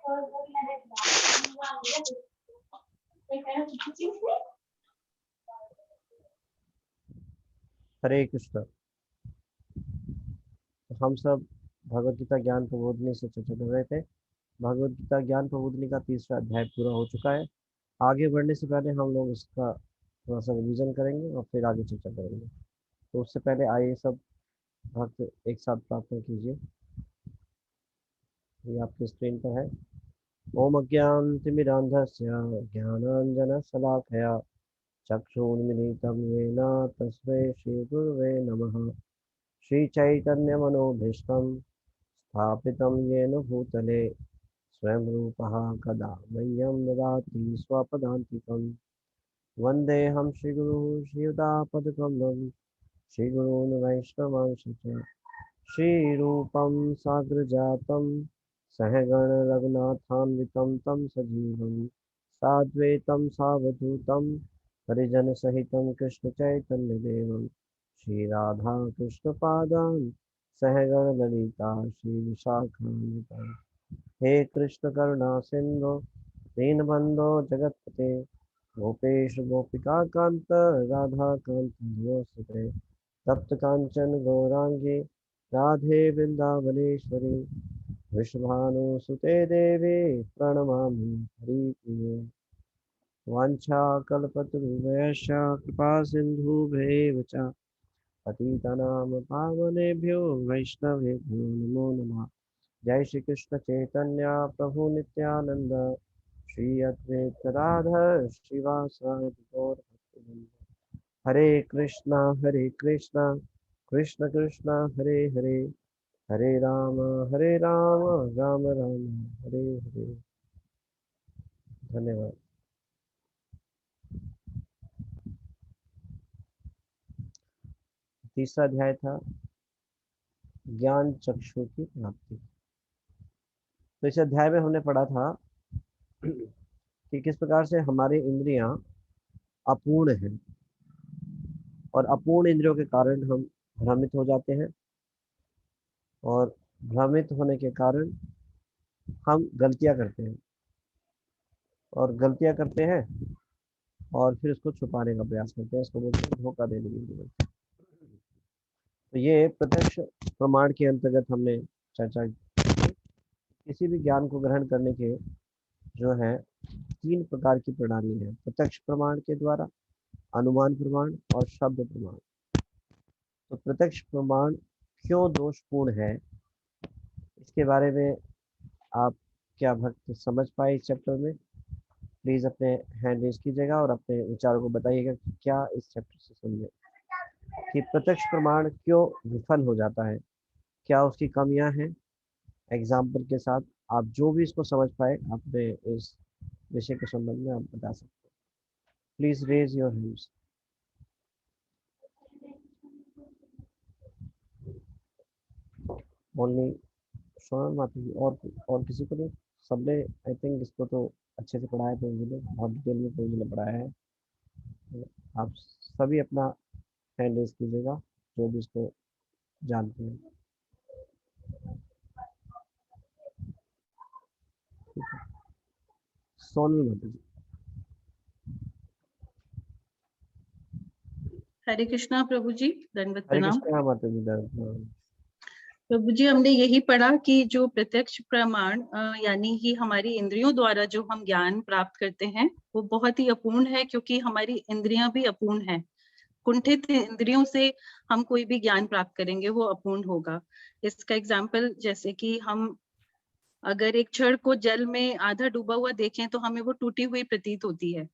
हरे कृष्ण। हम सब भगवत गीता ज्ञान प्रबोधनी से चर्चा कर रहे थे। भगवत गीता ज्ञान प्रबोधनी का तीसरा अध्याय पूरा हो चुका है। आगे बढ़ने से पहले हम लोग इसका थोड़ा सा रिविजन करेंगे और फिर आगे चर्चा करेंगे। तो उससे पहले आइए सब भक्त एक साथ प्रार्थना कीजिए। ये आपकी स्क्रीन पर है। ओम अज्ञानतिमिरान्धस्य ज्ञानाञ्जनशलाकया चक्षुरुन्मीलितं येन तस्मै श्रीगुरवे नमः। श्रीचैतन्यमनोभीष्टं स्थापितं येन भूतले स्वयं रूपः कदा मह्यं ददाति स्वपदान्तिकं। वन्देऽहं श्रीगुरुः श्रीयुतापदकमलं श्रीगुरून् वैष्णवांश्च श्रीरूपं साग्रजातं सहगण रघुनाथान्वितं तं सजीवं साद्वैतं सावधूतं परिजनसहितं कृष्णचैतन्यदेवं श्रीराधा कृष्णपादान् सहगण ललिता श्रीविशाखान्वितान्। हे कृष्ण करुणा सिंधु दीनबंधो जगतपते गोपेश गोपिका कांत राधा कांत नमोस्तुते। तप्त कांचन गौरांगी राधे वृंदावनेश्वरी वृषभानुसुते देवी प्रणमामि हरिप्रिये। वाञ्छाकल्पतरुभ्यश्च कृपा सिन्धुभ्येव च पतितानां पावनेभ्यो वैष्णवेभ्यो नमो नमः। जय श्री कृष्ण चैतन्य प्रभु नित्यानंद श्री अद्वैत राधर श्रीवासादि गौर भक्तवृंद। हरे कृष्णा कृष्ण कृष्ण हरे हरे, हरे राम राम राम हरे हरे। धन्यवाद। तीसरा अध्याय था ज्ञान चक्षु की प्राप्ति। तो इस अध्याय में हमने पढ़ा था कि किस प्रकार से हमारी इंद्रियां अपूर्ण हैं और अपूर्ण इंद्रियों के कारण हम भ्रमित हो जाते हैं और भ्रमित होने के कारण हम गलतियां करते हैं और गलतियां करते हैं और फिर उसको छुपाने का प्रयास करते हैं। इसको बोलते हैं धोखा देने की जरूरत। तो ये प्रत्यक्ष प्रमाण के अंतर्गत हमने चर्चा की। किसी भी ज्ञान को ग्रहण करने के जो है 3 प्रकार की प्रणाली है। प्रत्यक्ष प्रमाण के द्वारा, अनुमान प्रमाण और शब्द प्रमाण। तो प्रत्यक्ष प्रमाण क्यों दोषपूर्ण है, इसके बारे में आप क्या भक्त समझ पाए इस चैप्टर में? प्लीज अपने हैंड रेज कीजिएगा और अपने विचारों को बताइएगा कि क्या इस चैप्टर से समझे कि प्रत्यक्ष प्रमाण क्यों विफल हो जाता है, क्या उसकी कमियां हैं। एग्जाम्पल के साथ आप जो भी इसको समझ पाए अपने इस विषय के संबंध में आप बता सकते हैं। Please raise your hands. Only Sonal माता जी और किसी को नहीं? सबने आई थिंक इसको तो अच्छे से पढ़ाया, तो बहुत डिटेल में तो पढ़ाया है। आप सभी अपना हैंड रेज कीजिएगा जो भी इसको जानते हैं। सोनल माता जी। हरे कृष्णा प्रभु जी, दंडवत हरे प्रणाम। कृष्णा माता जी। प्रभु जी, हमने यही पढ़ा कि जो प्रत्यक्ष प्रमाण यानी कि हमारी इंद्रियों द्वारा जो हम ज्ञान प्राप्त करते हैं वो बहुत ही अपूर्ण है, क्योंकि हमारी इंद्रियां भी अपूर्ण है। कुंठित इंद्रियों से हम कोई भी ज्ञान प्राप्त करेंगे वो अपूर्ण होगा। इसका एग्जाम्पल जैसे कि हम अगर एक छड़ को जल में आधा डूबा हुआ देखें तो हमें वो टूटी हुई प्रतीत होती है,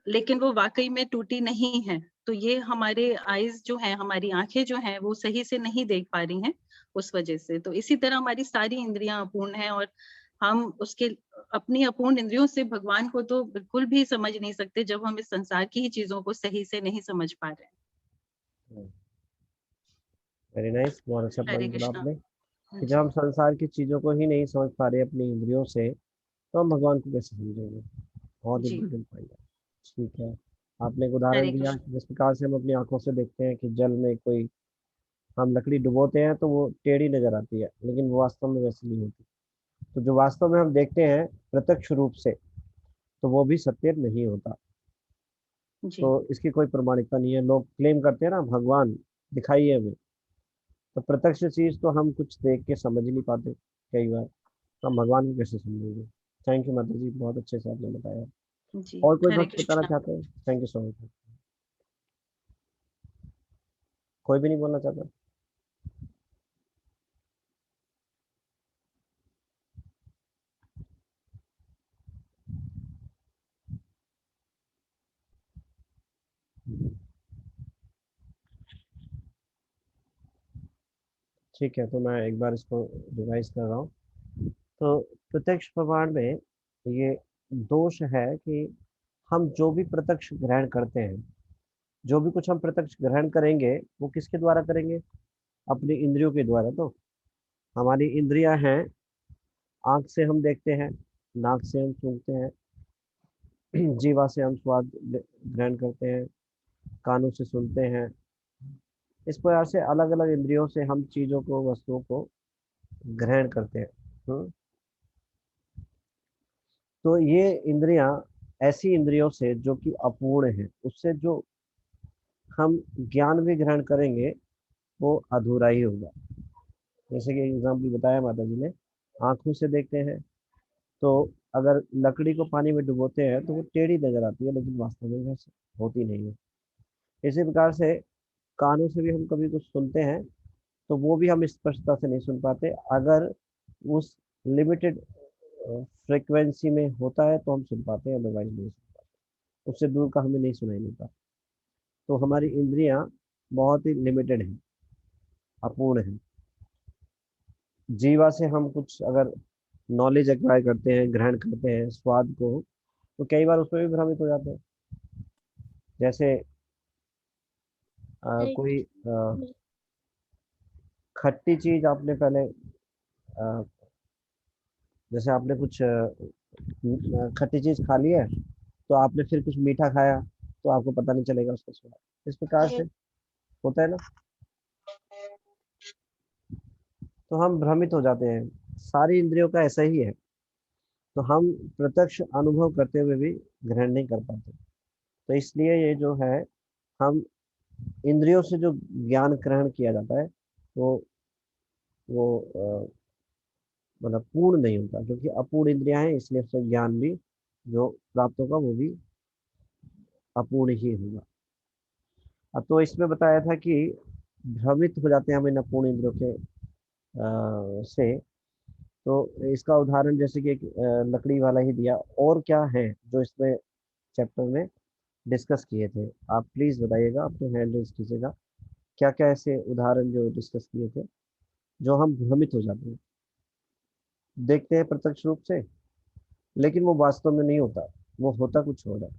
लेकिन वो वाकई में टूटी नहीं है। तो ये हमारे आईज जो हैं, हमारी आंखें जो हैं वो सही से नहीं देख पा रही हैं उस वजह से। तो इसी तरह हमारी सारी इंद्रियां अपूर्ण हैं और हम उसके अपनी अपूर्ण इंद्रियों से भगवान को तो बिल्कुल भी समझ नहीं सकते जब हम इस संसार की ही चीजों को सही से नहीं समझ पा रहे हैं। Very nice. बहुत अच्छा हरे पॉइंट बोला कृष्णा आपने कि जब हम संसार की चीजों को ही नहीं समझ पा रहे अपनी इंद्रियों से, तो हम भगवान को कैसे समझेंगे? बहुत जी। इम्पोर्टेंट पॉइंट है। ठीक है, आपने एक उदाहरण हरे दिया कृष्ण। जिस प्रकार से हम अपनी आंखों से देखते हैं कि जल में कोई हम लकड़ी डुबोते हैं तो वो टेढ़ी नजर आती है, लेकिन वो वास्तव में वैसी नहीं होती। तो जो वास्तव में हम देखते हैं प्रत्यक्ष रूप से, तो वो भी सत्य नहीं होता। जी। तो इसकी कोई प्रमाणिकता नहीं है। लोग क्लेम करते हैं ना भगवान दिखाइए हमें, तो प्रत्यक्ष चीज तो हम कुछ देख के समझ ही नहीं पाते कई बार, तो हम भगवान को कैसे समझेंगे। थैंक यू माता जी, बहुत अच्छे से आपने बताया। जी, और कोई हरे भक्त बताना कृष्णा। चाहते हैं? Thank you so much. कोई भी नहीं बोलना चाहता? ठीक है, तो मैं एक बार इसको रिवाइज कर रहा हूँ। तो प्रत्यक्ष प्रमाण में ये दोष है कि हम जो भी प्रत्यक्ष ग्रहण करते हैं, जो भी कुछ हम प्रत्यक्ष ग्रहण करेंगे वो किसके द्वारा करेंगे? अपनी इंद्रियों के द्वारा। तो हमारी इंद्रियां हैं, आंख से हम देखते हैं, नाक से हम सूंघते हैं, जीवा से हम स्वाद ग्रहण करते हैं, कानों से सुनते हैं। इस प्रकार से अलग अलग इंद्रियों से हम चीजों को, वस्तुओं को ग्रहण करते हैं। हम्म। तो ये इंद्रियां ऐसी इंद्रियों से जो कि अपूर्ण है, उससे जो हम ज्ञान भी ग्रहण करेंगे वो अधूरा ही होगा। जैसे कि एग्जाम्पल बताया माता जी ने, आंखों से देखते हैं तो अगर लकड़ी को पानी में डुबोते हैं तो वो टेढ़ी नजर आती है, लेकिन वास्तव में वैसे होती नहीं है। इसी प्रकार से कानों से भी हम कभी कुछ सुनते हैं तो वो भी हम स्पष्टता से नहीं सुन पाते। अगर उस लिमिटेड फ्रिक्वेंसी में होता है तो हम सुन पाते हैं, अदरवाइज नहीं सुन पाते। उससे दूर का हमें नहीं सुनाई देता। तो हमारी इंद्रियां बहुत ही लिमिटेड हैं, अपूर्ण हैं। जीवा से हम कुछ अगर नॉलेज एक्वायर करते हैं, ग्रहण करते हैं स्वाद को, तो कई बार उसमें भी भ्रमित हो जाते हैं। जैसे कोई खट्टी चीज आपने पहले, अ, जैसे आपने कुछ खट्टी चीज खा ली है, तो आपने फिर कुछ मीठा खाया तो आपको पता नहीं चलेगा उसका स्वाद। इस प्रकार से होता है ना। तो हम भ्रमित हो जाते हैं। सारी इंद्रियों का ऐसा ही है। तो हम प्रत्यक्ष अनुभव करते हुए भी ग्रहण नहीं कर पाते। तो इसलिए ये जो है, हम इंद्रियों से जो ज्ञान ग्रहण किया जाता है वो वो मतलब पूर्ण नहीं होता, क्योंकि अपूर्ण इंद्रियां हैं, इसलिए उससे ज्ञान भी जो प्राप्त होगा वो भी अपूर्ण ही होगा। अब तो इसमें बताया था कि भ्रमित हो जाते हैं हम इन अपूर्ण इंद्रियों के से। तो इसका उदाहरण जैसे कि एक लकड़ी वाला ही दिया। और क्या है जो इसमें चैप्टर में डिस्कस किए थे? आप प्लीज बताइएगा, अपने हैंड रेज कीजिएगा। क्या क्या ऐसे उदाहरण जो डिस्कस किए थे जो हम भ्रमित हो जाते हैं, देखते हैं प्रत्यक्ष रूप से, लेकिन वो वास्तव में नहीं होता, वो होता कुछ और है,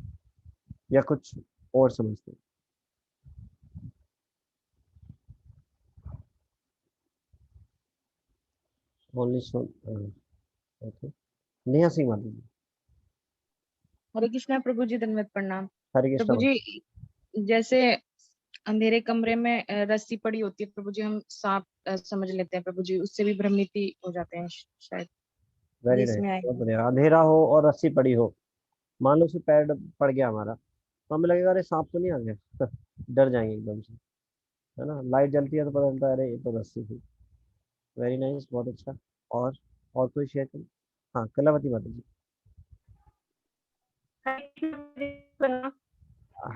या कुछ और समझते हैं। Only so. Okay. Neha Singh माता जी। हरे कृष्णा प्रभु जी, दंडवत प्रणाम। हरे कृष्णा प्रभु माता। जी, जैसे अंधेरे कमरे में रस्सी पड़ी होती है प्रभु जी, हम सांप समझ लेते हैं प्रभु जी, उससे भी भ्रमित हो जाते हैं शायद, ये वेरी नाइस, इसमें बहुत आएगा। बढ़िया। अंधेरा हो और रस्सी पड़ी हो, मान लो उसे पैर पड़ गया हमारा, तो हमें लगेगा अरे सांप तो नहीं आ गया। डर जाएंगे एकदम से, है ना। लाइट जलती है तो पता चलता है अरे ये तो रस्सी थी। वेरी नाइस, बहुत अच्छा। और कोई शेयर करें? हाँ, कलावती माता जी।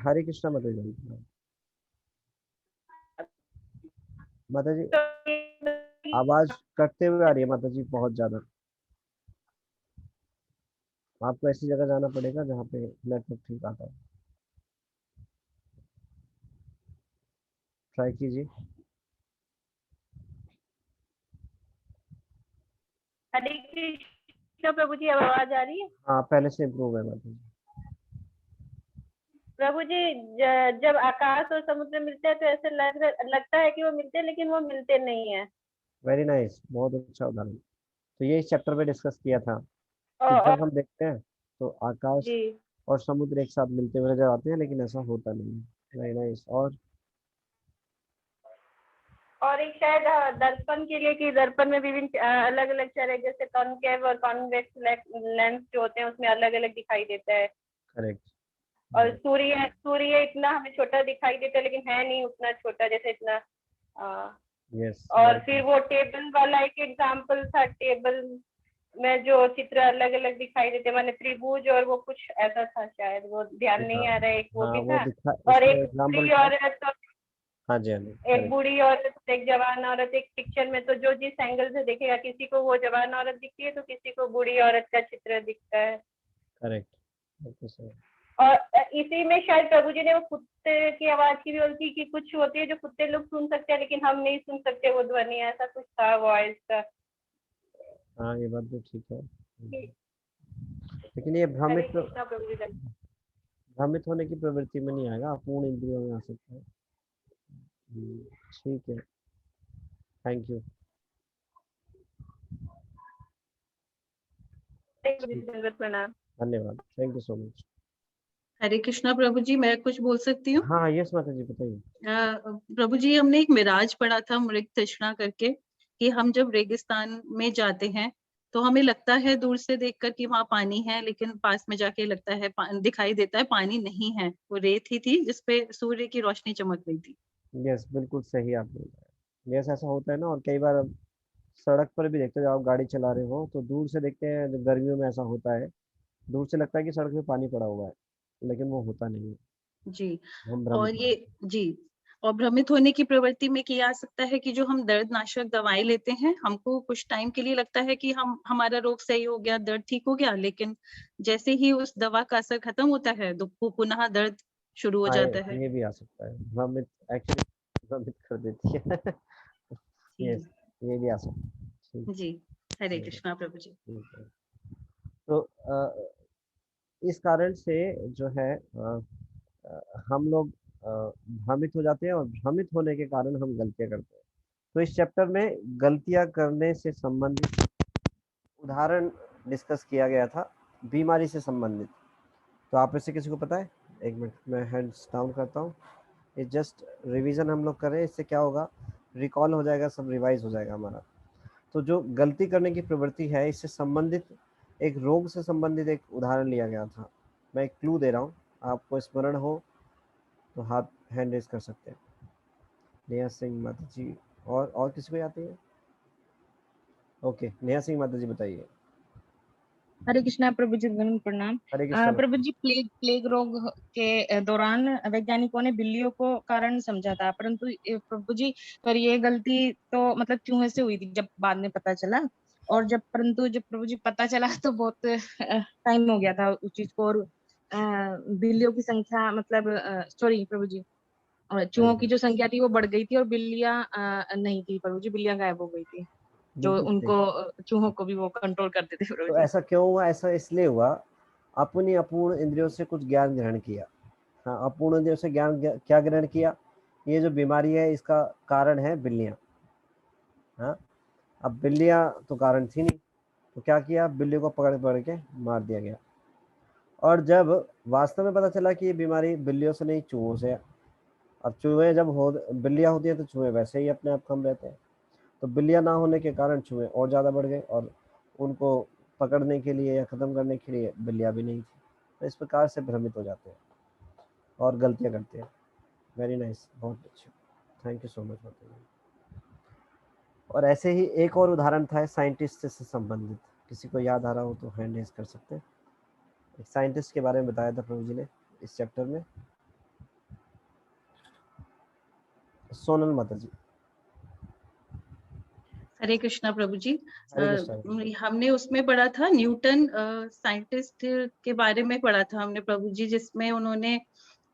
हरे कृष्णा माता जी। माता जी आवाज कटते हुए आ रही है माता जी, बहुत ज्यादा। आपको ऐसी जगह जाना पड़ेगा जहाँ पे नेटवर्क ठीक आता है। ट्राई कीजिए। हरे कृष्ण प्रभु जी, अब आवाज आ रही है? हाँ, पहले से इम्प्रूव है माता जी। प्रभु जी, जब आकाश और समुद्र मिलते हैं तो ऐसे लगता है कि वो मिलते हैं, लेकिन वो मिलते नहीं है। वेरी नाइस, बहुत अच्छा उदाहरण। तो ये इस चैप्टर में डिस्कस किया था कि और जब हम देखते हैं तो आकाश जी, और समुद्र एक साथ मिलते हुए नजर आते हैं, लेकिन ऐसा होता नहीं है। Very nice. और और एक शायद दर्पण के लिए कि दर्पण में विभिन्न अलग अलग तरह, जैसे कॉनकेव और कॉन्वेक्स लेंस जो होते हैं उसमें अलग अलग दिखाई देता है। करेक्ट। और सूर्य इतना हमें छोटा दिखाई देता है लेकिन है नहीं उतना छोटा, जैसे इतना यस। और फिर वो टेबल वाला एक एग्जाम्पल था, टेबल में जो चित्र अलग अलग दिखाई देते, माने त्रिभुज और वो कुछ ऐसा था, शायद वो ध्यान नहीं आ रहा है, एक वो भी वो था। और एक बूढ़ी औरत, हाँ जी, हाँ जी, एक बूढ़ी औरत, एक जवान औरत, एक पिक्चर में तो जो जिस एंगल से देखेगा, किसी को वो जवान औरत दिखती है तो किसी को बूढ़ी औरत का चित्र दिखता है। करेक्ट। और इसी में शायद प्रभु जी ने वो कुत्ते की आवाज की भी बोलती कि कुछ होती है जो कुत्ते लोग सुन सकते हैं लेकिन हम नहीं सुन सकते वो ध्वनि, ऐसा कुछ था वॉइस का। हाँ, ये बात भी ठीक है, लेकिन ये भ्रमित होने की प्रवृत्ति में नहीं आएगा, पूर्ण इंद्रियों में आ सकता है। ठीक है, थैंक यू। प्रणाम। धन्यवाद, थैंक यू सो मच। हरे कृष्णा प्रभु जी, मैं कुछ बोल सकती हूँ? हाँ, यस माता जी, बताइए। प्रभु जी, हमने एक मिराज पढ़ा था मृग तृष्णा करके, कि हम जब रेगिस्तान में जाते हैं तो हमें लगता है दूर से देखकर कि वहाँ पानी है, लेकिन पास में जाके लगता है दिखाई देता है पानी नहीं है, वो रेत ही थी जिसपे सूर्य की रोशनी चमक रही थी। यस, बिल्कुल सही आप बोल रहे हैं। यस, ऐसा होता है ना, और कई बार अब सड़क पर भी देखते हो, जब आप गाड़ी चला रहे हो तो दूर से देखते हैं, जब गर्मियों में ऐसा होता है, दूर से लगता है कि सड़क पे पानी पड़ा हुआ है, लेकिन वो होता नहीं है। जी। हम और भ्रमित ये जी, और भ्रमित होने की प्रवृत्ति में किया जा सकता है कि जो हम दर्दनाशक दवाई लेते हैं, हमको कुछ टाइम के लिए लगता है कि हमारा रोग सही हो गया, दर्द ठीक हो गया, लेकिन जैसे ही उस दवा का असर खत्म होता है तो पुनः दर्द शुरू हो हाँ, जाता है। ये भी आ सकता है, भ्रमित, एक्चुअली भ्रमित कर देती है। यस, ये भी आ सकता है। जी, हरे कृष्णा प्रभु जी। ठीक है। तो इस कारण से जो है हम लोग भ्रमित हो जाते हैं, और भ्रमित होने के कारण हम गलतियां करते हैं। तो इस चैप्टर में गलतियां करने से संबंधित उदाहरण डिस्कस किया गया था, बीमारी से संबंधित। तो आप में से किसी को पता है? एक मिनट, मैं हैंड्स डाउन करता हूँ। ये जस्ट रिवीजन हम लोग कर रहे हैं, इससे क्या होगा, रिकॉल हो जाएगा, सब रिवाइज हो जाएगा हमारा। तो जो गलती करने की प्रवृत्ति है, इससे संबंधित एक रोग से संबंधित एक उदाहरण लिया गया था। मैं एक क्लू दे रहा हूँ, आपको स्मरण हो तो हाथ हैंड रेज कर सकते हैं। नेहा सिंह माता जी, और किसी को आती है? ओके, नेहा सिंह माता जी बताइए। हरे कृष्णा प्रभु जी, प्रणाम। हरे कृष्णा। प्रभु जी, प्लेग रोग के दौरान वैज्ञानिकों ने बिल्लियों को कारण समझा था, परंतु प्रभु जी, पर ये गलती तो मतलब चूहे से हुई थी जब बाद में पता चला। और परंतु जब प्रभु जी पता चला तो बहुत टाइम हो गया था उस चीज को, और बिल्लियों की संख्या मतलब सॉरी प्रभु जी, और चूहों की जो संख्या थी वो बढ़ गई थी, और बिल्लियां नहीं थी प्रभु जी, बिल्लियां गायब हो गई थी, जो बिल्कुल सही। उनको चूहों को भी वो कंट्रोल करते थे प्रभु तो जी। ऐसा क्यों हुआ? ऐसा इसलिए हुआ, अपनी अपूर्ण इंद्रियों से कुछ ज्ञान ग्रहण किया। हाँ, अपूर्ण इंद्रियों से क्या ग्रहण किया? ये जो बीमारी है इसका कारण है बिल्लियां। हाँ, अब बिल्लियां तो कारण थी नहीं, तो क्या किया, बिल्लियों को पकड़ के मार दिया गया। और जब वास्तव में पता चला कि ये बीमारी बिल्लियों से नहीं, चूहों से है। अब चूहे जब बिल्लियां होती हैं तो चूहे वैसे ही अपने आप कम रहते हैं, तो बिल्लियां ना होने के कारण चूहे और ज़्यादा बढ़ गए, और उनको पकड़ने के लिए या ख़त्म करने के लिए बिल्लियां भी नहीं थी। तो इस प्रकार से भ्रमित हो जाते हैं और गलतियां करते हैं। वेरी नाइस, बहुत अच्छे, थैंक यू सो मच। और ऐसे ही एक और उदाहरण था साइंटिस्ट से संबंधित, किसी को याद आ रहा हो तो हैंड रेज कर सकते हैं। एक साइंटिस्ट के बारे में बताया था प्रभु जी ने इस चैप्टर में, सोनल माता जी। हरे कृष्णा प्रभु जी। हरे कृष्णा। हमने उसमें पढ़ा था न्यूटन साइंटिस्ट के बारे में पढ़ा था हमने प्रभु जी, जिसमें उन्होंने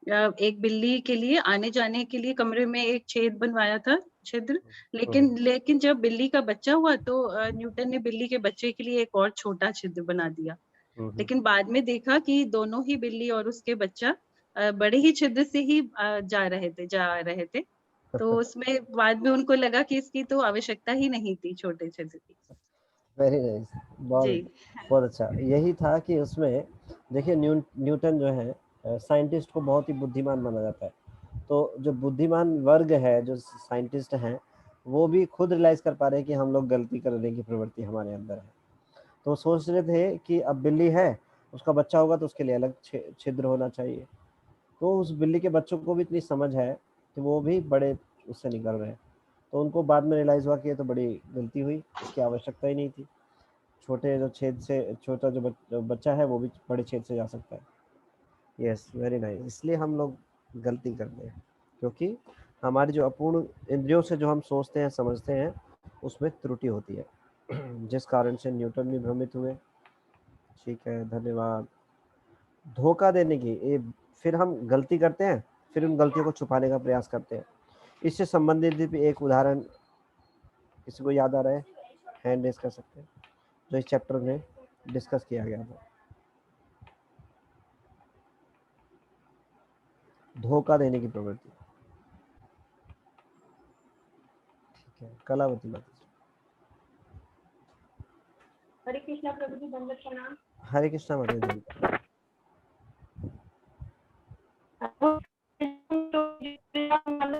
एक बिल्ली के लिए आने जाने के लिए कमरे में एक छेद बनवाया था, छिद्र। लेकिन जब बिल्ली का बच्चा हुआ तो न्यूटन ने बिल्ली के बच्चे के लिए एक और छोटा छिद्र बना दिया। लेकिन बाद में देखा कि दोनों ही बिल्ली और उसके बच्चा बड़े ही छिद्र से ही जा रहे थे। तो उसमें बाद में उनको लगा कि इसकी तो आवश्यकता ही नहीं थी छोटे छिद्र की। वेरी नाइस, बहुत अच्छा। यही था कि उसमें देखिए, न्यूटन जो है साइंटिस्ट को बहुत ही बुद्धिमान माना जाता है। तो जो बुद्धिमान वर्ग है, जो साइंटिस्ट हैं, वो भी खुद रियलाइज कर पा रहे हैं कि हम लोग गलती करने की प्रवृत्ति हमारे अंदर है। तो वो सोच रहे थे कि अब बिल्ली है, उसका बच्चा होगा तो उसके लिए अलग छिद्र होना चाहिए। तो उस बिल्ली के बच्चों को भी इतनी समझ है कि वो भी बड़े उससे निकल रहे हैं। तो उनको बाद में रियलाइज हुआ कि ये तो बड़ी गलती हुई, इसकी आवश्यकता ही नहीं थी। छोटे जो छेद से छोटा जो बच्चा है वो भी बड़े छेद से जा सकता है। Yes, very nice. इसलिए हम लोग गलती करते हैं क्योंकि हमारी जो अपूर्ण इंद्रियों से जो हम सोचते हैं समझते हैं उसमें त्रुटि होती है, जिस कारण से न्यूटन भी भ्रमित हुए। ठीक है, धन्यवाद। धोखा देने की ये, फिर हम गलती करते हैं, फिर उन गलतियों को छुपाने का प्रयास करते हैं। इससे संबंधित भी एक उदाहरण किसी को याद आ रहा है, हैंड रेज कर सकते हैं, जो इस चैप्टर में डिस्कस किया गया था। धोखा देने की प्रवृत्ति। ठीक है, कलावती माता जी। हरे कृष्णा प्रभु जी, दंडवत प्रणाम। हरे कृष्णा माता जी।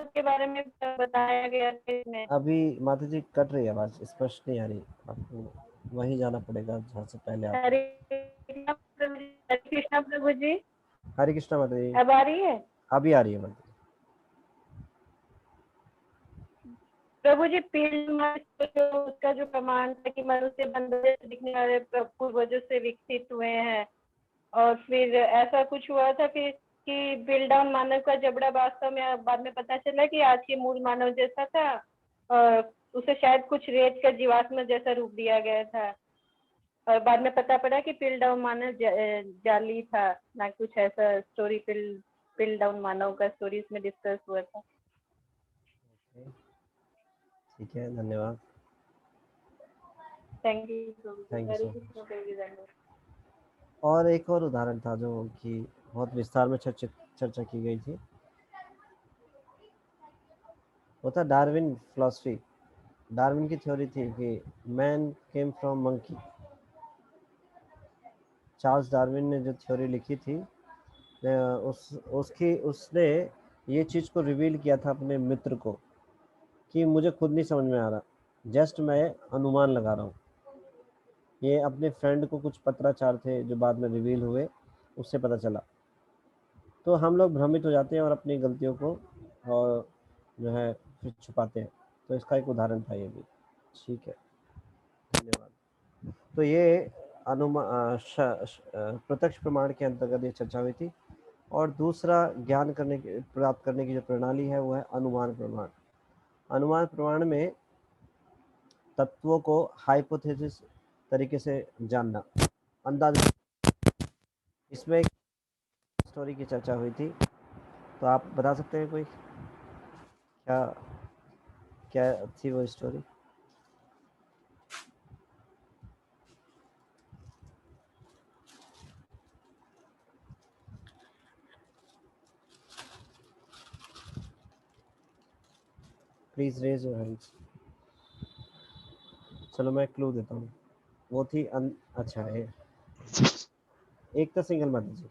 के बारे में बताया गया था इसमें। अभी माता जी कट रही है आवाज, स्पष्ट नहीं आ रही, आपको वहीं जाना पड़ेगा जहाँ से पहले आप। हरे कृष्णा प्रभु जी। हरे कृष्णा माता जी। अब आ रही है? अभी आ रही है माता जी। प्रभु जी, उसका जो प्रमाण था कि मनुष्य बंदर से दिखने वाले पूर्वजों से विकसित हुए हैं, और फिर ऐसा कुछ हुआ था फिर कि बिल डाउन मानव का जबड़ा वास्तव में बाद में पता चला कि आज के मूल मानव जैसा था, और उसे शायद कुछ रेत का जीवात्मा जैसा रूप दिया गया था, और बाद में पता पड़ा कि पिल डाउन मानव जाली था, ना कुछ ऐसा स्टोरी। पिल डाउन मानव का स्टोरी इसमें डिस्कस हुआ था। ठीक है, धन्यवाद। Thank you. Thank you so much. और एक और उदाहरण था जो कि बहुत विस्तार में चर्चा की गई थी, वो था डार्विन फिलॉसफी। डार्विन की थ्योरी थी कि man came from monkey. Charles Darwin ने जो थ्योरी लिखी थी, उसने ये चीज़ को रिवील किया था अपने मित्र को कि मुझे खुद नहीं समझ में आ रहा, जस्ट मैं अनुमान लगा रहा हूँ। ये अपने फ्रेंड को कुछ पत्राचार थे जो बाद में रिवील हुए, उससे पता चला। तो हम लोग भ्रमित हो जाते हैं और अपनी गलतियों को और जो है फिर छुपाते हैं। तो इसका एक उदाहरण था ये भी। ठीक है, धन्यवाद। तो ये प्रत्यक्ष प्रमाण के अंतर्गत ये चर्चा हुई थी। और दूसरा ज्ञान प्राप्त करने की जो प्रणाली है वो है अनुमान प्रमाण। अनुमान प्रमाण में तत्वों को हाइपोथेसिस तरीके से जानना, अंदाज। इसमें एक स्टोरी की चर्चा हुई थी, तो आप बता सकते हैं कोई क्या क्या थी वो story? Please raise your hands. चलो मैं क्लू देता हूँ। वो थी अच्छा है, एक तो सिंगल माता जी।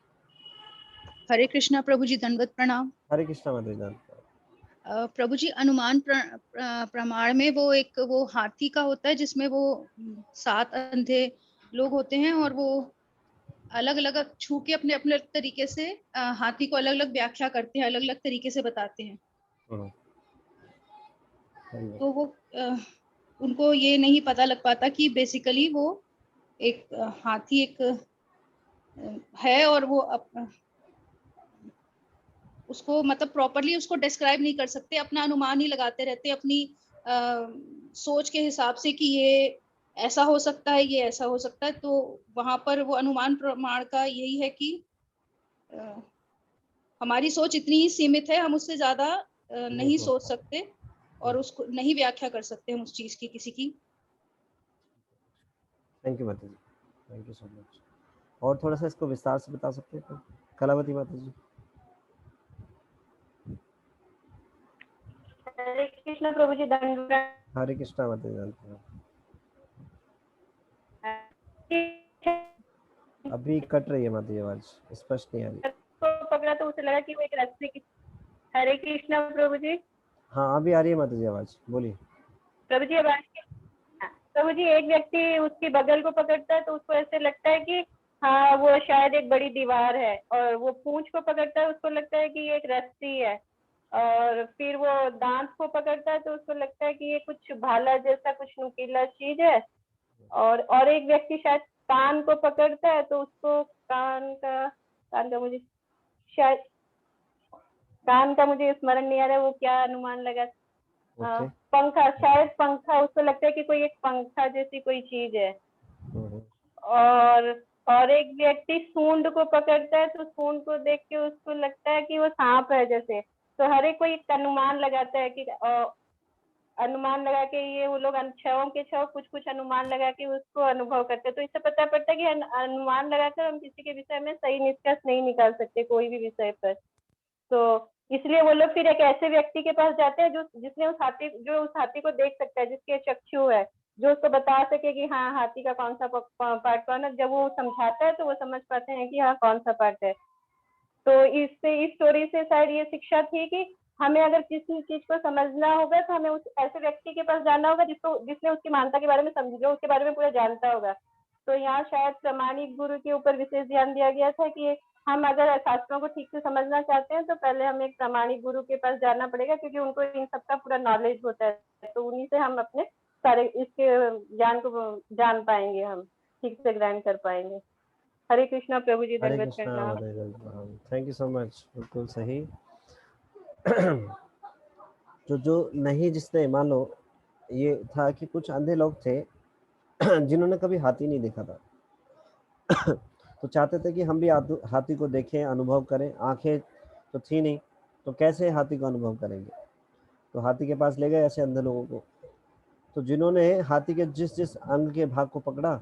हरे कृष्णा प्रभु जी, दंडवत प्रणाम। हरे कृष्णा माता जी। प्रभु जी, अनुमान प्रमाण में वो हाथी का होता है जिसमें वो 7 अंधे लोग होते हैं, और वो अलग अलग छू के अपने अपने तरीके से हाथी को अलग अलग व्याख्या करते हैं, अलग अलग तरीके से बताते हैं। तो वो उनको ये नहीं पता लग पाता कि बेसिकली वो एक हाथी एक है, और वो उसको मतलब प्रॉपरली उसको डिस्क्राइब नहीं कर सकते, अपना अनुमान ही लगाते रहते अपनी सोच के हिसाब से कि ये ऐसा हो सकता है, ये ऐसा हो सकता है। तो वहां पर वो अनुमान प्रमाण का यही है कि हमारी सोच इतनी ही सीमित है, हम उससे ज्यादा नहीं सोच सकते और उसको नहीं व्याख्या कर सकते हम उस चीज की किसी की। थैंक यू माता जी, थैंक यू सो मच। और थोड़ा सा इसको विस्तार से बता सकते हैं कलावती माता जी? हरे कृष्णा प्रभु जी, धन्यवाद। हरे कृष्णा माता जी। अभी कट रही है माता जी, आवाज स्पष्ट नहीं आ रही। को पकड़ा तो उसे लगा कि वो एक रस्सी की। हरे कृष्णा प्रभु जी। हाँ, अभी आ रही है माता जी आवाज, बोलिए। प्रभु जी अब प्रभु जी एक व्यक्ति उसकी बगल को पकड़ता है तो उसको ऐसे लगता है कि हाँ वो शायद एक बड़ी दीवार है, और वो पूंछ को पकड़ता है उसको लगता है कि ये एक रस्सी है, और फिर वो दांत को पकड़ता है तो उसको लगता है कि ये कुछ भाला जैसा कुछ नुकीला चीज है, और एक व्यक्ति शायद कान को पकड़ता है तो उसको कान का मुझे शायद कान का मुझे स्मरण नहीं आ रहा है, वो क्या अनुमान लगा, पंखा, शायद पंखा, उसको लगता है कि कोई एक पंखा जैसी कोई चीज है, और एक व्यक्ति सूंड को पकड़ता है तो सूंड को देख के उसको लगता है कि वो सांप है जैसे। तो हर एक कोई अनुमान लगाता है कि अनुमान लगा के ये वो लोग छवों के छव कुछ कुछ अनुमान लगा के उसको अनुभव करते हैं। तो इससे पता पड़ता है कि अनुमान लगाकर हम किसी के विषय में सही निष्कर्ष नहीं निकाल सकते कोई भी विषय पर। तो इसलिए वो लोग फिर एक ऐसे व्यक्ति के पास जाते हैं जो उस हाथी को देख सकता है, जिसके चक्षु है, जो उसको बता सके कि हाँ हाथी का कौन सा पार्ट कौन है। जब वो समझाता है तो वो समझ पाते हैं कि हाँ कौन सा पार्ट है। तो इस स्टोरी से शायद ये शिक्षा थी कि हमें अगर किसी चीज को समझना होगा तो हमें उस ऐसे व्यक्ति के पास जाना होगा जिसने उसकी मानता के बारे में समझी, जो उसके बारे में पूरा जानता होगा। तो यहाँ शायद प्रामाणिक गुरु के ऊपर विशेष ध्यान दिया गया था कि हम अगर शास्त्रों को ठीक से समझना चाहते हैं तो पहले हमें एक प्रामाणिक गुरु के पास जाना पड़ेगा, क्योंकि उनको इन सबका पूरा नॉलेज होता है। तो उन्हीं से हम अपने सारे इसके ज्ञान को जान पाएंगे, हम ठीक से ग्रहण कर पाएंगे। हरे कृष्णा प्रभु जी, हरे दंडवत कृष्णा, प्रणाम। Hare Krishna. Thank you so much, बिल्कुल सही। जो नहीं, जिसने मान लो ये था कि कुछ अंधे लोग थे जिन्होंने कभी हाथी नहीं देखा था तो चाहते थे कि हम भी हाथी को देखें, अनुभव करें। आंखें तो थी नहीं, तो कैसे हाथी को अनुभव करेंगे? तो हाथी के पास ले गए ऐसे अंधे लोगों को। तो जिन्होंने हाथी के जिस जिस अंग के भाग को पकड़ा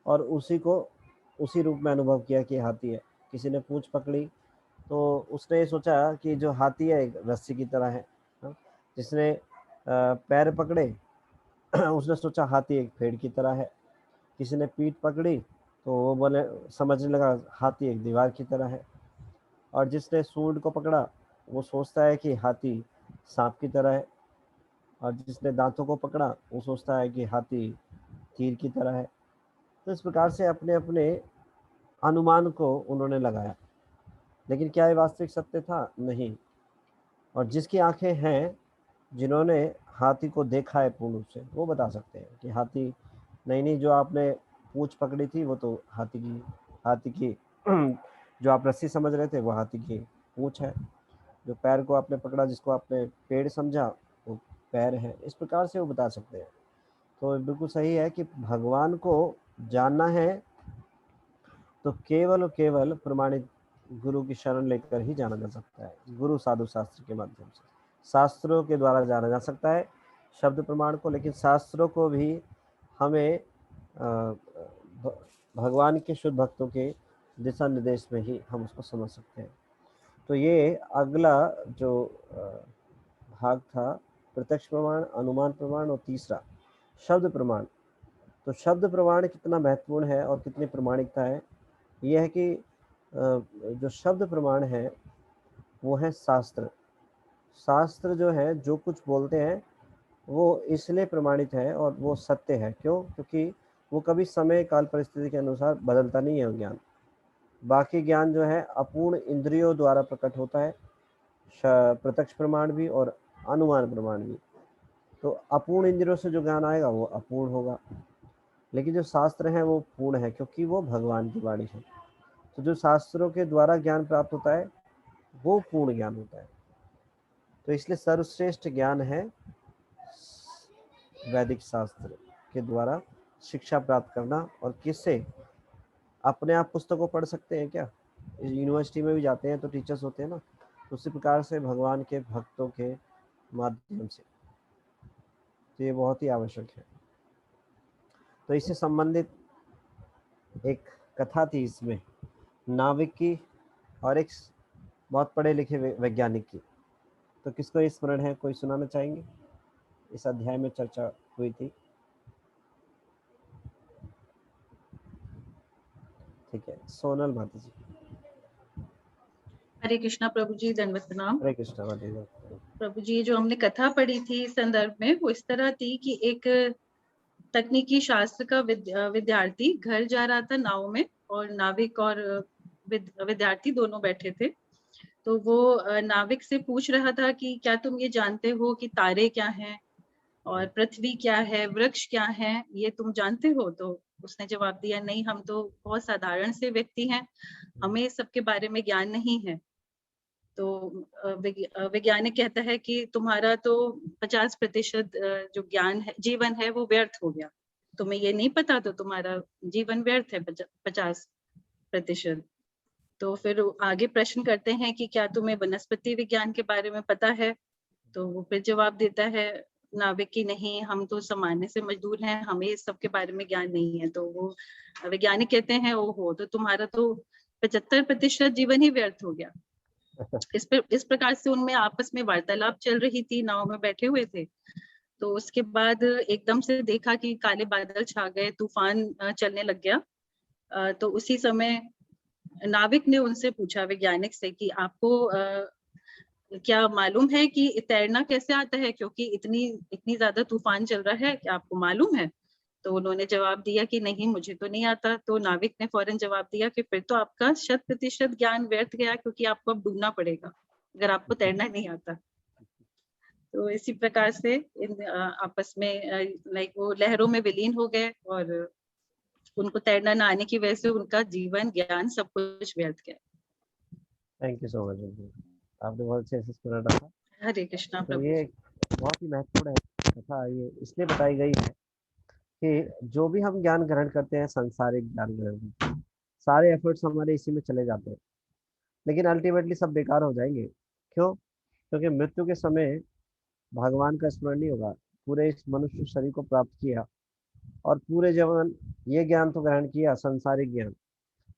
और उसी रूप में अनुभव किया कि हाथी है। किसी ने पूंछ पकड़ी तो उसने ये सोचा कि जो हाथी है एक रस्सी की तरह है। जिसने पैर पकड़े उसने सोचा हाथी एक पेड़ की तरह है। किसी ने पीठ पकड़ी तो वो बोले, समझने लगा हाथी एक दीवार की तरह है। और जिसने सूंड को पकड़ा वो सोचता है कि हाथी सांप की तरह है। और जिसने दांतों को पकड़ा वो सोचता है कि हाथी तीर की तरह है। तो इस प्रकार से अपने अपने अनुमान को उन्होंने लगाया, लेकिन क्या ये वास्तविक सत्य था? नहीं। और जिसकी आंखें हैं, जिन्होंने हाथी को देखा है पूर्ण रूप से, वो बता सकते हैं कि हाथी नहीं, जो आपने पूंछ पकड़ी थी वो तो हाथी की जो आप रस्सी समझ रहे थे वो हाथी की पूंछ है। जो पैर को आपने पकड़ा, जिसको आपने पेड़ समझा, वो पैर है। इस प्रकार से वो बता सकते हैं। तो बिल्कुल सही है कि भगवान को जानना है तो केवल और केवल प्रमाणित गुरु की शरण लेकर ही जाना जा सकता है। गुरु साधु शास्त्र के माध्यम से, शास्त्रों के द्वारा जाना जा सकता है शब्द प्रमाण को, लेकिन शास्त्रों को भी हमें भगवान के शुद्ध भक्तों के दिशा निर्देश में ही हम उसको समझ सकते हैं। तो ये अगला जो भाग था, प्रत्यक्ष प्रमाण, अनुमान प्रमाण और तीसरा शब्द प्रमाण। तो शब्द प्रमाण कितना महत्वपूर्ण है और कितनी प्रामाणिकता है, यह है कि जो शब्द प्रमाण है वो है शास्त्र। शास्त्र जो है, जो कुछ बोलते हैं वो इसलिए प्रमाणित है और वो सत्य है। क्यों? क्योंकि वो कभी समय काल परिस्थिति के अनुसार बदलता नहीं है ज्ञान। बाकी ज्ञान जो है अपूर्ण इंद्रियों द्वारा प्रकट होता है, प्रत्यक्ष प्रमाण भी और अनुमान प्रमाण भी। तो अपूर्ण इंद्रियों से जो ज्ञान आएगा वो अपूर्ण होगा, लेकिन जो शास्त्र है वो पूर्ण है, क्योंकि वो भगवान की वाणी है। तो जो शास्त्रों के द्वारा ज्ञान प्राप्त होता है वो पूर्ण ज्ञान होता है। तो इसलिए सर्वश्रेष्ठ ज्ञान है वैदिक शास्त्र के द्वारा शिक्षा प्राप्त करना। और किससे? अपने आप पुस्तकों पढ़ सकते हैं क्या? यूनिवर्सिटी में भी जाते हैं तो टीचर्स होते हैं ना, तो उसी प्रकार से भगवान के भक्तों के माध्यम से। तो ये बहुत ही आवश्यक है। तो इससे संबंधित एक कथा थी इसमें, नाविक की और एक बहुत पढ़े लिखे वैज्ञानिक की। तो किसको ये स्मरण है? कोई सुनाना चाहेंगे? इस अध्याय में चर्चा हुई थी। ठीक है, सोनल माता जी। हरे कृष्णा प्रभु जी, दंडवत प्रणाम। हरे कृष्णा माता जी। प्रभु जी, जो हमने कथा पढ़ी थी इस संदर्भ में, वो इस तरह थी कि एक तकनीकी शास्त्र का विद्यार्थी घर जा रहा था नाव में, और नाविक और विद्यार्थी दोनों बैठे थे। तो वो नाविक से पूछ रहा था कि क्या तुम ये जानते हो कि तारे क्या हैं और पृथ्वी क्या है, वृक्ष क्या है, ये तुम जानते हो? तो उसने जवाब दिया, नहीं, हम तो बहुत साधारण से व्यक्ति हैं, हमें इस सब के बारे में ज्ञान नहीं है। तो वैज्ञानिक कहता है कि तुम्हारा तो 50% जो ज्ञान है, जीवन है, वो व्यर्थ हो गया। तुम्हें ये नहीं पता तो तुम्हारा जीवन व्यर्थ है 50%। तो फिर आगे प्रश्न करते हैं कि क्या तुम्हें वनस्पति विज्ञान के बारे में पता है? तो वो फिर जवाब देता है नाविक की, नहीं, हम तो सामान्य से मजदूर हैं, हमें इस सब के बारे में ज्ञान नहीं है। तो वो वैज्ञानिक कहते हैं, ओहो, तो तुम्हारा तो 75% जीवन ही व्यर्थ हो गया। इस प्रकार से उनमें आपस में वार्तालाप चल रही थी, नाव में बैठे हुए थे। तो उसके बाद एकदम से देखा कि काले बादल छा गए, तूफान चलने लग गया। तो उसी समय नाविक ने उनसे पूछा, वैज्ञानिक से, कि आपको क्या मालूम है कि तैरना कैसे आता है, क्योंकि इतनी ज्यादा तूफान चल रहा है, क्या आपको मालूम है? तो उन्होंने जवाब दिया कि नहीं, मुझे तो नहीं आता। तो नाविक ने फौरन जवाब दिया कि फिर तो आपका 100% ज्ञान व्यर्थ गया, क्योंकि आपको अब डूबना पड़ेगा अगर आपको तैरना नहीं आता। तो इसी प्रकार से आपस में लाइक वो लहरों में विलीन हो गए, और उनको तैरना ना आने की वजह से उनका जीवन, ज्ञान, सब कुछ व्यर्थ गया। थैंक यू सो मच, आपने बहुत अच्छे से सुना रखा। हरे कृष्णा तो प्रभु। ये बहुत ही महत्वपूर्ण है कथा, ये इसलिए बताई गई है कि जो भी हम ज्ञान ग्रहण करते हैं, सांसारिक ज्ञान ग्रहण करते हैं, सारे एफर्ट्स हमारे इसी में चले जाते हैं, लेकिन अल्टीमेटली सब बेकार हो जाएंगे। क्यों? क्योंकि मृत्यु के समय भगवान का स्मरण नहीं होगा। पूरे इस मनुष्य शरीर को प्राप्त किया और पूरे जीवन ये ज्ञान तो ग्रहण किया, सांसारिक ज्ञान,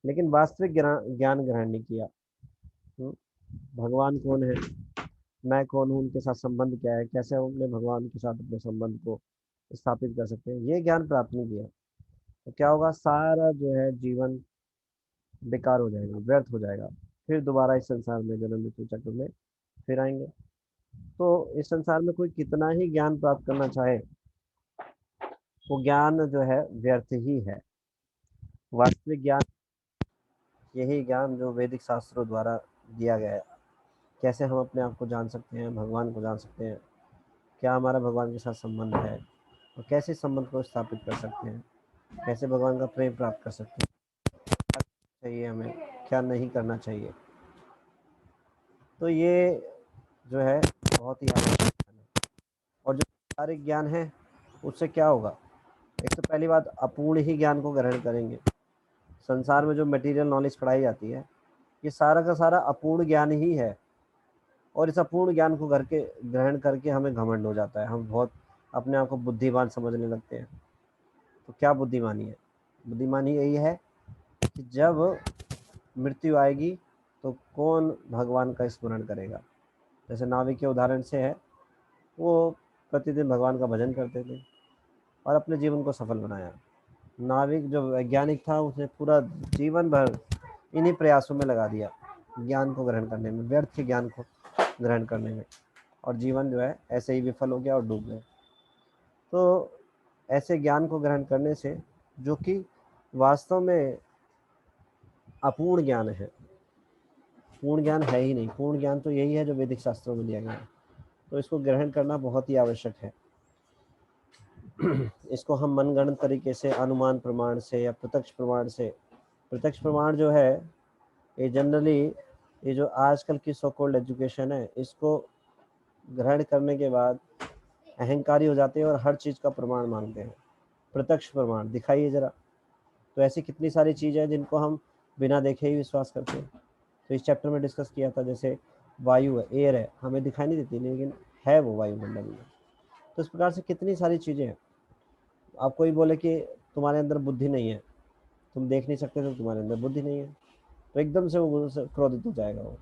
लेकिन वास्तविक ज्ञान ग्रहण नहीं किया। भगवान कौन है, मैं कौन हूँ, उनके साथ संबंध क्या है, कैसे हम अपने भगवान के साथ अपने संबंध को स्थापित कर सकते हैं, ये ज्ञान प्राप्त नहीं किया तो क्या होगा, सारा जो है जीवन बेकार हो जाएगा, व्यर्थ हो जाएगा। फिर दोबारा इस संसार में, जन्म मृत्यु चक्र में फिर आएंगे। तो इस संसार में कोई कितना ही ज्ञान प्राप्त करना चाहे, वो ज्ञान जो है व्यर्थ ही है। वास्तविक ज्ञान यही ज्ञान जो वैदिक शास्त्रों द्वारा दिया गया है। कैसे हम अपने आप को जान सकते हैं, भगवान को जान सकते हैं, क्या हमारा भगवान के साथ संबंध है, और कैसे संबंध को स्थापित कर सकते हैं, कैसे भगवान का प्रेम प्राप्त कर सकते हैं, क्या चाहिए हमें, क्या नहीं करना चाहिए। तो ये जो है बहुत ही आवश्यक है। और जो सारे ज्ञान है उससे क्या होगा, एक तो पहली बात, अपूर्ण ही ज्ञान को ग्रहण करेंगे। संसार में जो मटेरियल नॉलेज पढ़ाई जाती है, ये सारा का सारा अपूर्ण ज्ञान ही है। और इस अपूर्ण ज्ञान को ग्रहण करके हमें घमंड हो जाता है, हम बहुत अपने आप को बुद्धिमान समझने लगते हैं। तो क्या बुद्धिमानी है? बुद्धिमानी यही है कि जब मृत्यु आएगी तो कौन भगवान का स्मरण करेगा। जैसे नाविक के उदाहरण से है, वो प्रतिदिन भगवान का भजन करते थे और अपने जीवन को सफल बनाया। नाविक जो वैज्ञानिक था, उसने पूरा जीवन भर इन्हीं प्रयासों में लगा दिया, ज्ञान को ग्रहण करने में, व्यर्थ के ज्ञान को ग्रहण करने में, और जीवन जो है ऐसे ही विफल हो गया और डूब गए। तो ऐसे ज्ञान को ग्रहण करने से, जो कि वास्तव में अपूर्ण ज्ञान है, पूर्ण ज्ञान है ही नहीं, पूर्ण ज्ञान तो यही है जो वैदिक शास्त्रों में दिया गया है, तो इसको ग्रहण करना बहुत ही आवश्यक है। इसको हम मनगढ़ंत तरीके से, अनुमान प्रमाण से या प्रत्यक्ष प्रमाण से, प्रत्यक्ष प्रमाण जो है ये जनरली, ये जो आजकल की सो कॉल्ड एजुकेशन है, इसको ग्रहण करने के बाद अहंकारी हो जाते हैं और हर चीज़ का प्रमाण मानते हैं। प्रत्यक्ष प्रमाण दिखाइए जरा। तो ऐसी कितनी सारी चीज़ें हैं जिनको हम बिना देखे ही विश्वास करते हैं। तो इस चैप्टर में डिस्कस किया था, जैसे वायु है, एयर है, हमें दिखाई नहीं देती लेकिन है वो वायुमंडल में। तो इस प्रकार से कितनी सारी चीज़ें हैं। आप कोई बोले कि तुम्हारे अंदर बुद्धि नहीं है, तुम देख नहीं सकते, तो तुम्हारे अंदर बुद्धि नहीं है, तो एकदम से वो क्रोधित हो जाएगा वो।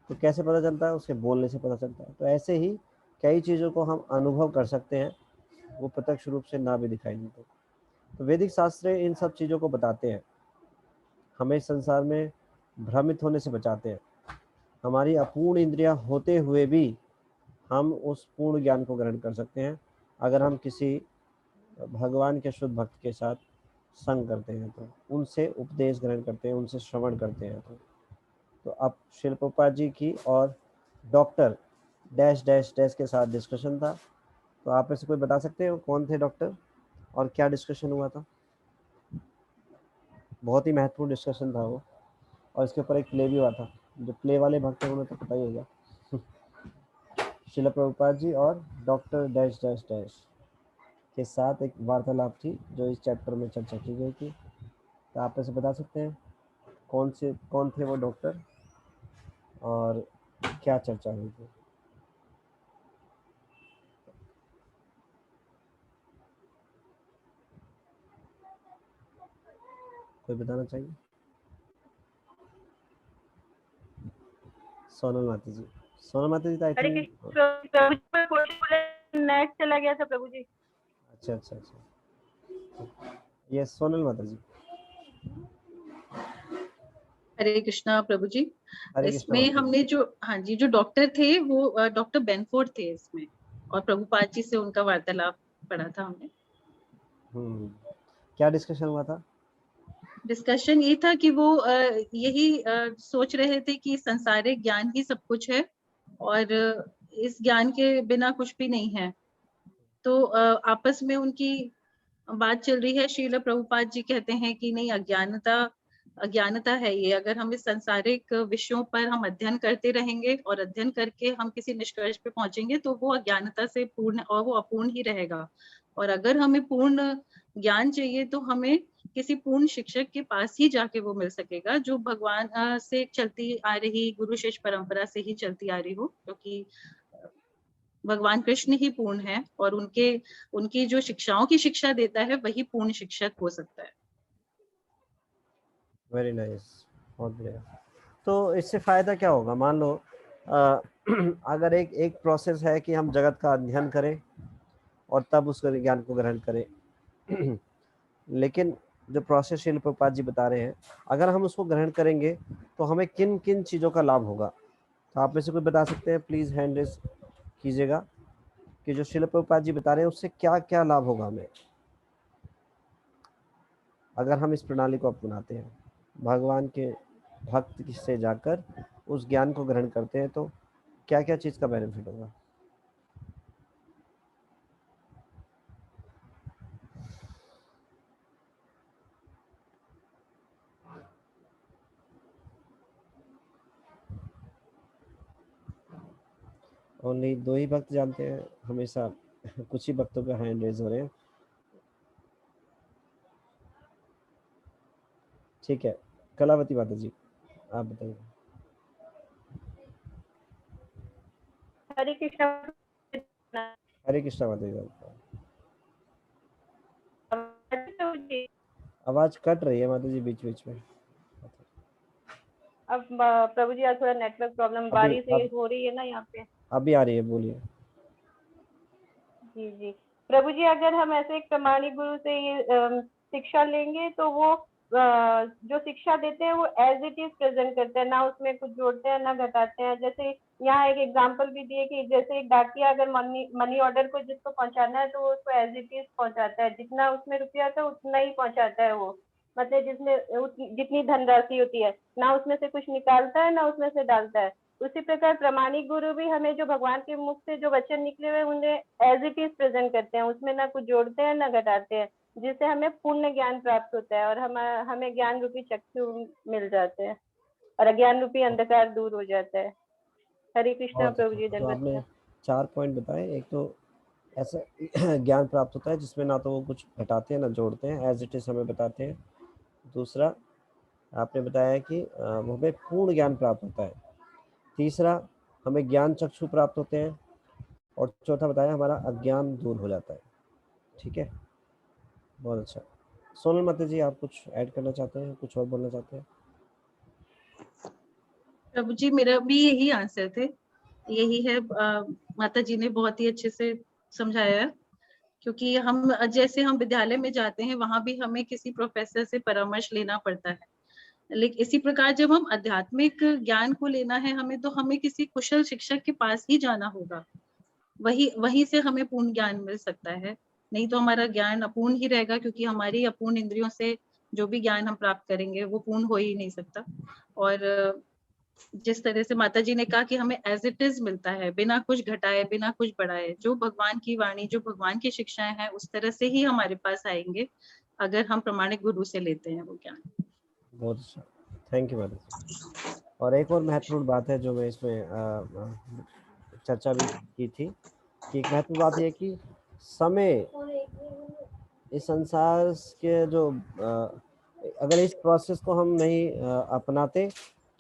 तो कैसे पता चलता है? उसके बोलने से पता चलता है। तो ऐसे ही कई चीज़ों को हम अनुभव कर सकते हैं, वो प्रत्यक्ष रूप से ना भी दिखाई देते। तो वैदिक शास्त्र इन सब चीज़ों को बताते हैं, हमें संसार में भ्रमित होने से बचाते हैं। हमारी अपूर्ण इंद्रियां होते हुए भी हम उस पूर्ण ज्ञान को ग्रहण कर सकते हैं अगर हम किसी भगवान के शुद्ध भक्त के साथ संग करते हैं, तो उनसे उपदेश ग्रहण करते हैं, उनसे श्रवण करते हैं। तो अब श्रील प्रभुपाद जी की और डॉक्टर डैश डैश डैश के साथ डिस्कशन था। तो आप में से कोई बता सकते हैं कौन थे डॉक्टर और क्या डिस्कशन हुआ था? बहुत ही महत्वपूर्ण डिस्कशन था वो, और इसके ऊपर एक प्ले भी हुआ था। जो प्ले वाले भक्त हैं उन्हें तो पता ही होगा। श्रील प्रभुपाद जी और डॉक्टर डैश डैश डैश के साथ एक वार्तालाप थी जो इस चैप्टर में चर्चा की गई थी। तो आप ऐसे बता सकते हैं कौन थे वो डॉक्टर और क्या चर्चा हुई थी? कोई बताना चाहिए? सोनल माता जी। सोनल माता जी, आई हरे थिंक। कृष्ण प्रभु जी, मैं क्वेश्चन नेट चला गया था प्रभु जी। अच्छा अच्छा अच्छा, यस सोनल माता जी। हरे कृष्णा प्रभु जी। हरे कृष्णा इसमें माता जी। हमने जो, हाँ जी, जो डॉक्टर थे वो डॉक्टर बेनफोर्ड थे इसमें, और प्रभुपाद जी से उनका वार्तालाप पढ़ा था हमने। क्या डिस्कशन हुआ था? डिस्कशन ये था कि वो यही सोच रहे थे कि संसारिक ज्ञान ही सब कुछ है और इस ज्ञान के बिना कुछ भी नहीं है। तो आपस में उनकी बात चल रही है। श्रील प्रभुपाद जी कहते हैं कि नहीं, अज्ञानता है ये। अगर हम इस सांसारिक विषयों पर हम अध्ययन करते रहेंगे और अध्ययन करके हम किसी निष्कर्ष पे पहुंचेंगे तो वो अज्ञानता से पूर्ण और वो अपूर्ण ही रहेगा। और अगर हमें पूर्ण ज्ञान चाहिए तो हमें किसी पूर्ण शिक्षक के पास ही जाके वो मिल सकेगा, जो भगवान से चलती आ रही गुरु शिष्य परंपरा से ही चलती आ रही हो, क्योंकि भगवान कृष्ण ही पूर्ण है और उनकी जो शिक्षाओं की शिक्षा देता है वही पूर्ण शिक्षक हो सकता है। वेरी नाइस, बहुत बढ़िया। तो इससे फायदा क्या होगा? मान लो अगर एक प्रोसेस है कि हम जगत का अध्ययन करें और तब उस ज्ञान को ग्रहण करें लेकिन जो प्रोसेस श्रील प्रभुपाद जी बता रहे हैं, अगर हम उसको ग्रहण करेंगे तो हमें किन किन चीज़ों का लाभ होगा? तो आप में से कोई बता सकते हैं? प्लीज़ हैंड रेज कीजिएगा कि जो श्रील प्रभुपाद जी बता रहे हैं उससे क्या क्या लाभ होगा हमें अगर हम इस प्रणाली को अपनाते हैं, भगवान के भक्त से जाकर उस ज्ञान को ग्रहण करते हैं, तो क्या क्या चीज़ का बेनिफिट होगा? ओनली 2 ही भक्त जानते हैं हमेशा। कुछ ही भक्तों का हैंड रेज हो रहे हैं। ठीक है, कलावती माता जी आप बताइए। हरे कृष्ण। हरे कृष्णा माता जी। प्रभु जी, आवाज कट रही है माता जी बीच बीच में। अब प्रभु जी आज थोड़ा नेटवर्क प्रॉब्लम, बारिश हो रही है ना यहाँ पे। अभी आ रही है, बोलिए। जी जी प्रभु जी, अगर हम ऐसे एक प्रमाणिक गुरु से ये शिक्षा लेंगे तो वो जो शिक्षा देते हैं वो एज इट इज प्रेजेंट करते हैं, ना उसमें कुछ जोड़ते हैं ना घटाते हैं। जैसे यहाँ एक एग्जांपल भी दिए कि जैसे एक डाकिया अगर मनी ऑर्डर को जिसको पहुंचाना है तो वो उसको एज इट इज पहुंचाता है, जितना उसमें रुपया था उतना ही पहुंचाता है वो, मतलब जिसमें जितनी धनराशि होती है, ना उसमें से कुछ निकालता है ना उसमें से डालता है। उसी प्रकार प्रमाणिक गुरु भी हमें जो भगवान के मुख से जो वचन निकले हुए उन्हें एज इट इज प्रेजेंट करते हैं, उसमें ना कुछ जोड़ते हैं ना घटाते हैं, जिससे हमें पूर्ण ज्ञान प्राप्त होता है और हमें ज्ञान रूपी चक्षु मिल जाते हैं और अज्ञान रूपी अंधकार दूर हो जाता है। हरे कृष्णा प्रभु जी, तो आपने धन्यवाद। 4 पॉइंट बताए। एक तो ऐसा ज्ञान प्राप्त होता है जिसमें ना तो वो कुछ घटाते हैं ना जोड़ते हैं, एज इट इज हमें बताते हैं। दूसरा आपने बताया कि वो हमें पूर्ण ज्ञान प्राप्त होता है। तीसरा हमें ज्ञान चक्षु प्राप्त होते हैं। और चौथा बताया हमारा अज्ञान दूर हो जाता है। ठीक है, बहुत अच्छा। सोनल माता जी आप कुछ ऐड करना चाहते हैं, कुछ और बोलना चाहते हैं? प्रभु जी, मेरा भी यही आंसर थे, यही है। माता जी ने बहुत ही अच्छे से समझाया है, क्योंकि हम विद्यालय में जाते हैं वहां भी हमें किसी प्रोफेसर से परामर्श लेना पड़ता है। लेकिन इसी प्रकार जब हम आध्यात्मिक ज्ञान को लेना है हमें, तो हमें किसी कुशल शिक्षक के पास ही जाना होगा। वहीं से हमें पूर्ण ज्ञान मिल सकता है, नहीं तो हमारा ज्ञान अपूर्ण ही रहेगा, क्योंकि हमारी अपूर्ण इंद्रियों से जो भी ज्ञान हम प्राप्त करेंगे वो पूर्ण हो ही नहीं सकता। और जिस तरह से माता जी ने कहा कि हमें एज इट इज मिलता है, बिना कुछ घटाए बिना कुछ बढ़ाए, जो भगवान की वाणी, जो भगवान की शिक्षाएं हैं उस तरह से ही हमारे पास आएंगे अगर हम प्रामाणिक गुरु से लेते हैं वो ज्ञान। बहुत अच्छा, थैंक यू मैडम। और एक और महत्वपूर्ण बात है जो मैं इसमें चर्चा भी की थी, कि एक महत्वपूर्ण बात यह है कि समय, इस संसार के जो अगर इस प्रोसेस को हम नहीं अपनाते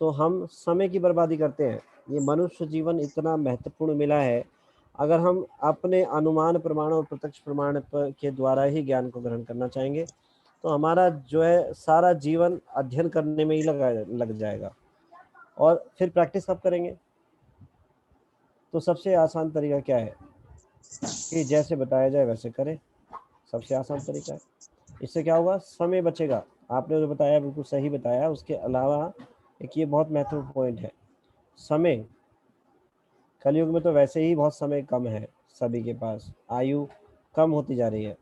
तो हम समय की बर्बादी करते हैं। ये मनुष्य जीवन इतना महत्वपूर्ण मिला है, अगर हम अपने अनुमान प्रमाण और प्रत्यक्ष प्रमाण के द्वारा ही ज्ञान को ग्रहण करना चाहेंगे तो हमारा जो है सारा जीवन अध्ययन करने में ही लग जाएगा। और फिर प्रैक्टिस कब करेंगे? तो सबसे आसान तरीका क्या है कि जैसे बताया जाए वैसे करें, सबसे आसान तरीका है। इससे क्या होगा? समय बचेगा। आपने जो बताया बिल्कुल सही बताया। उसके अलावा एक ये बहुत महत्वपूर्ण पॉइंट है, समय। कलयुग में तो वैसे ही बहुत समय कम है, सभी के पास आयु कम होती जा रही है,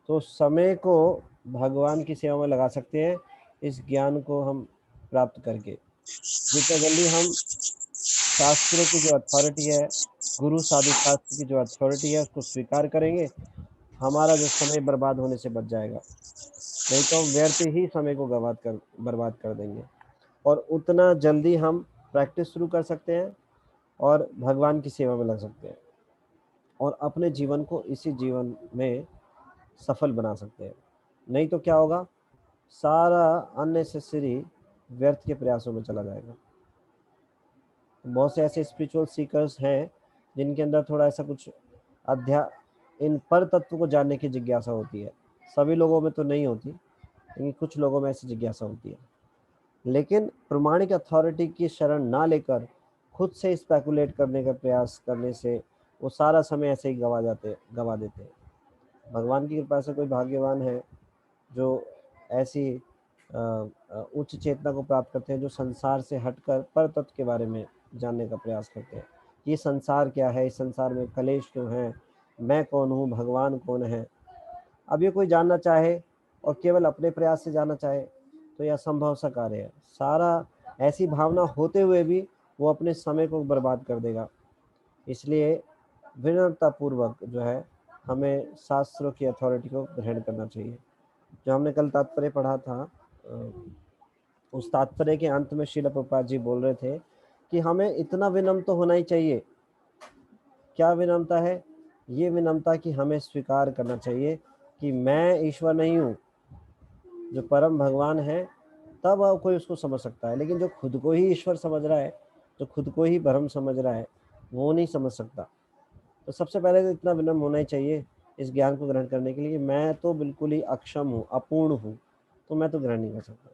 तो समय को भगवान की सेवा में लगा सकते हैं इस ज्ञान को हम प्राप्त करके। जितना जल्दी हम शास्त्रों की जो अथॉरिटी है, गुरु साधु शास्त्र की जो अथॉरिटी है उसको स्वीकार करेंगे, हमारा जो समय बर्बाद होने से बच जाएगा। नहीं तो हम व्यर्थ ही समय को बर्बाद कर देंगे। और उतना जल्दी हम प्रैक्टिस शुरू कर सकते हैं और भगवान की सेवा में लग सकते हैं और अपने जीवन को इसी जीवन में सफल बना सकते हैं। नहीं तो क्या होगा? सारा अननेसेसरी व्यर्थ के प्रयासों में चला जाएगा। बहुत से ऐसे स्पिरिचुअल सीकर्स हैं जिनके अंदर थोड़ा ऐसा कुछ इन पर तत्व को जानने की जिज्ञासा होती है। सभी लोगों में तो नहीं होती, लेकिन कुछ लोगों में ऐसी जिज्ञासा होती है। लेकिन प्रमाणिक अथॉरिटी की शरण ना लेकर खुद से स्पेकुलेट करने का प्रयास करने से वो सारा समय ऐसे ही गवा देते हैं। भगवान की कृपा से कोई भाग्यवान है जो ऐसी उच्च चेतना को प्राप्त करते हैं, जो संसार से हटकर पर तत्व के बारे में जानने का प्रयास करते हैं। ये संसार क्या है, इस संसार में कलेश क्यों है, मैं कौन हूँ, भगवान कौन है। अब ये कोई जानना चाहे और केवल अपने प्रयास से जानना चाहे तो यह असंभव सा कार्य है। सारा ऐसी भावना होते हुए भी वो अपने समय को बर्बाद कर देगा। इसलिए विनम्रतापूर्वक जो है हमें शास्त्रों की अथॉरिटी को ग्रहण करना चाहिए। जो हमने कल तात्पर्य पढ़ा था, उस तात्पर्य के अंत में श्रील प्रभुपाद जी बोल रहे थे कि हमें इतना विनम्र तो होना ही चाहिए। क्या विनम्रता है? ये विनम्रता कि हमें स्वीकार करना चाहिए कि मैं ईश्वर नहीं हूँ। जो परम भगवान है तब कोई उसको समझ सकता है, लेकिन जो खुद को ही ईश्वर समझ रहा है, जो खुद को ही ब्रह्म समझ रहा है, वो नहीं समझ सकता। तो सबसे पहले तो इतना विनम्र होना ही चाहिए इस ज्ञान को ग्रहण करने के लिए। मैं तो बिल्कुल ही अक्षम हूँ, अपूर्ण हूँ, तो मैं तो ग्रहण नहीं कर सकता।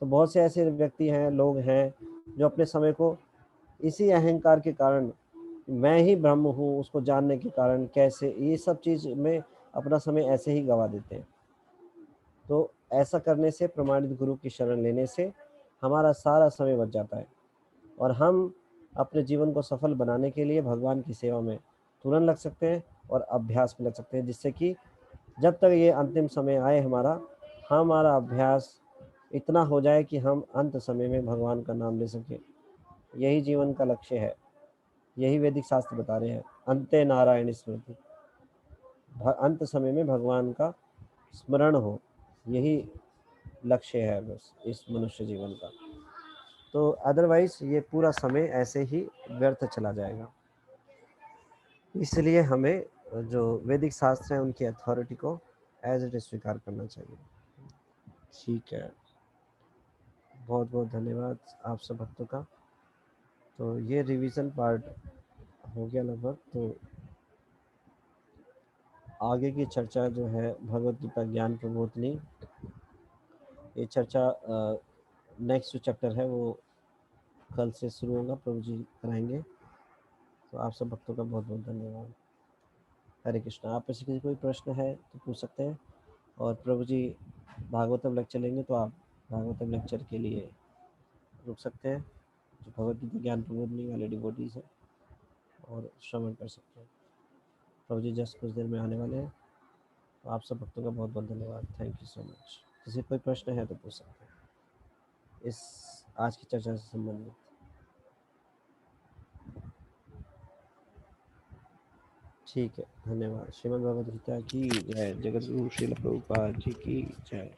तो बहुत से ऐसे व्यक्ति हैं, लोग हैं जो अपने समय को इसी अहंकार के कारण, मैं ही ब्रह्म हूँ उसको जानने के कारण, कैसे ये सब चीज़ में अपना समय ऐसे ही गवा देते हैं। तो ऐसा करने से, प्रमाणित गुरु की शरण लेने से हमारा सारा समय बच जाता है और हम अपने जीवन को सफल बनाने के लिए भगवान की सेवा में तुरंत लग सकते हैं और अभ्यास में लग सकते हैं, जिससे कि जब तक ये अंतिम समय आए हमारा अभ्यास इतना हो जाए कि हम अंत समय में भगवान का नाम ले सकें। यही जीवन का लक्ष्य है, यही वैदिक शास्त्र बता रहे हैं। अंते नारायण स्मृति, अंत समय में भगवान का स्मरण हो, यही लक्ष्य है बस इस मनुष्य जीवन का। तो अदरवाइज ये पूरा समय ऐसे ही व्यर्थ चला जाएगा। इसलिए हमें जो वैदिक शास्त्र हैं उनकी अथॉरिटी को एज इट इज स्वीकार करना चाहिए। ठीक है, बहुत बहुत धन्यवाद आप सब भक्तों का। तो ये रिवीजन पार्ट हो गया लगभग। तो आगे की चर्चा जो है भगवद गीता ज्ञान प्रबोधिनी, ये चर्चा नेक्स्ट जो चैप्टर है वो कल से शुरू होगा, प्रभु जी कराएंगे। तो आप सब भक्तों का बहुत बहुत धन्यवाद। हरे कृष्णा। आप में से किसी कोई प्रश्न है तो पूछ सकते हैं, और प्रभु जी भागवतम लेक्चर लेंगे तो आप भागवतम लेक्चर के लिए रुक सकते हैं, जो भगवत गीता ज्ञान प्रबोधनी वाले डिवोटीज हैं, और श्रवण कर सकते हैं। प्रभु जी जस्ट कुछ देर में आने वाले हैं, तो आप सब भक्तों का बहुत बहुत धन्यवाद। Thank you so much. किसी कोई प्रश्न है तो पूछ सकते हैं इस आज की चर्चा से संबंधित। ठीक है, धन्यवाद। श्रीमद् भगवद गीता की जय। जगत गुरु श्रील प्रभुपाद जी की जय।